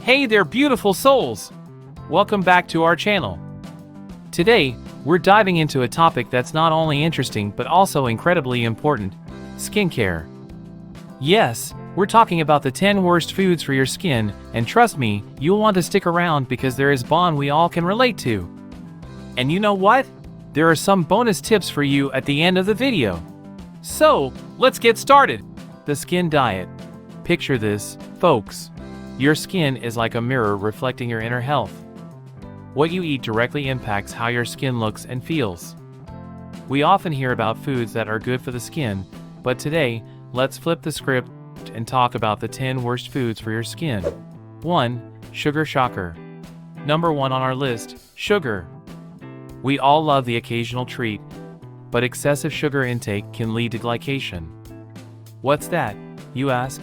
Hey there, beautiful souls! Welcome back to our channel. Today, we're diving into a topic that's not only interesting but also incredibly important: skincare. Yes, we're talking about the 10 worst foods for your skin, and trust me, you'll want to stick around because there is a bond we all can relate to. And you know what? There are some bonus tips for you at the end of the video. So, let's get started. The skin diet. Picture this, folks. Your skin is like a mirror reflecting your inner health. What you eat directly impacts how your skin looks and feels. We often hear about foods that are good for the skin, but today, let's flip the script and talk about the 10 worst foods for your skin. 1. Sugar shocker. Number 1 on our list, sugar. We all love the occasional treat, but excessive sugar intake can lead to glycation. What's that, you ask?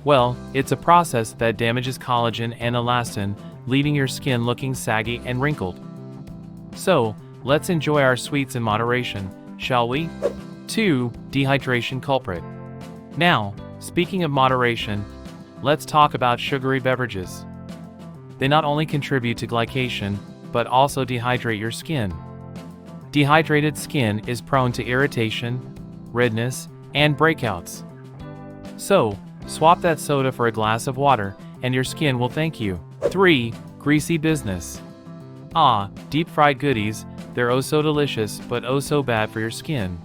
Well, it's a process that damages collagen and elastin, leaving your skin looking saggy and wrinkled. So, let's enjoy our sweets in moderation, shall we? 2. Dehydration culprit. Now, speaking of moderation, let's talk about sugary beverages. They not only contribute to glycation, but also dehydrate your skin. Dehydrated skin is prone to irritation, redness, and breakouts. So, swap that soda for a glass of water, and your skin will thank you. 3. Greasy business. Deep-fried goodies, they're oh so delicious, but oh so bad for your skin.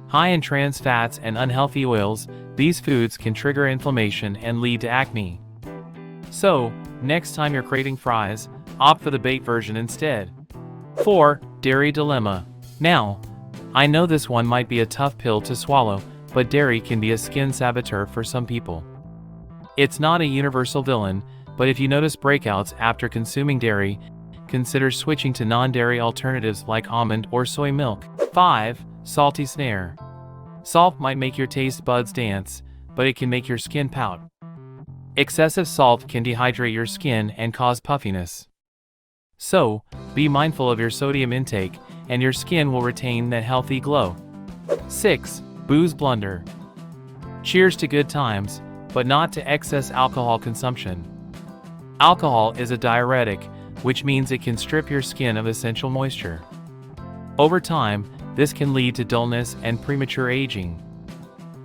High in trans fats and unhealthy oils, these foods can trigger inflammation and lead to acne. So, next time you're craving fries, opt for the bait version instead. 4. Dairy dilemma. Now, I know this one might be a tough pill to swallow, but dairy can be a skin saboteur for some people. It's not a universal villain, but if you notice breakouts after consuming dairy, consider switching to non-dairy alternatives like almond or soy milk. 5. Salty snare. Salt might make your taste buds dance, but it can make your skin pout. Excessive salt can dehydrate your skin and cause puffiness. So, be mindful of your sodium intake, and your skin will retain that healthy glow. 6. Booze blunder. Cheers to good times, but not to excess alcohol consumption. Alcohol is a diuretic, which means it can strip your skin of essential moisture. Over time, this can lead to dullness and premature aging.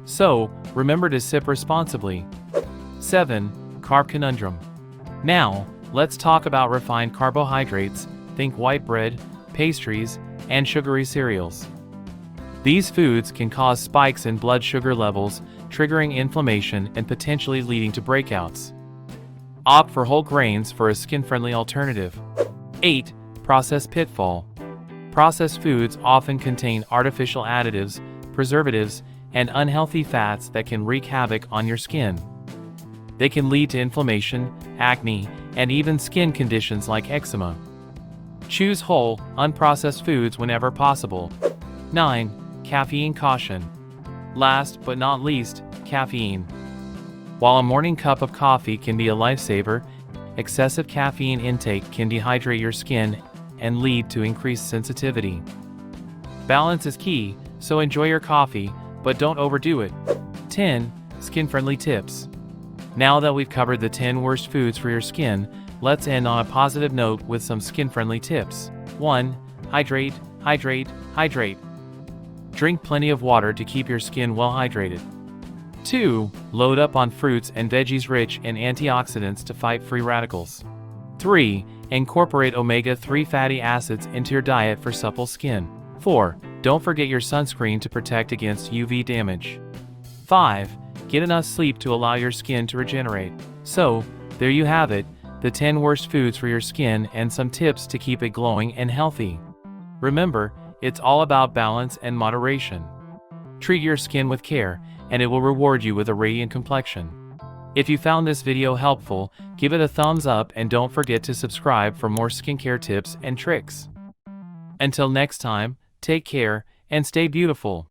So, remember to sip responsibly. 7. Carb conundrum. Now, let's talk about refined carbohydrates, think white bread, pastries, and sugary cereals. These foods can cause spikes in blood sugar levels, triggering inflammation and potentially leading to breakouts. Opt for whole grains for a skin-friendly alternative. 8. Processed pitfall. Processed foods often contain artificial additives, preservatives, and unhealthy fats that can wreak havoc on your skin. They can lead to inflammation, acne, and even skin conditions like eczema. Choose whole, unprocessed foods whenever possible. 9. Caffeine caution. Last but not least, caffeine. While a morning cup of coffee can be a lifesaver, excessive caffeine intake can dehydrate your skin and lead to increased sensitivity. Balance is key, so enjoy your coffee, but don't overdo it. 10. Skin-friendly tips. Now that we've covered the 10 worst foods for your skin, let's end on a positive note with some skin-friendly tips. 1. Hydrate, hydrate, hydrate. Drink plenty of water to keep your skin well hydrated. 2. Load up on fruits and veggies rich in antioxidants to fight free radicals. 3. Incorporate omega-3 fatty acids into your diet for supple skin. 4. Don't forget your sunscreen to protect against UV damage. 5. Get enough sleep to allow your skin to regenerate. So, there you have it, the 10 worst foods for your skin and some tips to keep it glowing and healthy. Remember, it's all about balance and moderation. Treat your skin with care, and it will reward you with a radiant complexion. If you found this video helpful, give it a thumbs up and don't forget to subscribe for more skincare tips and tricks. Until next time, take care and stay beautiful.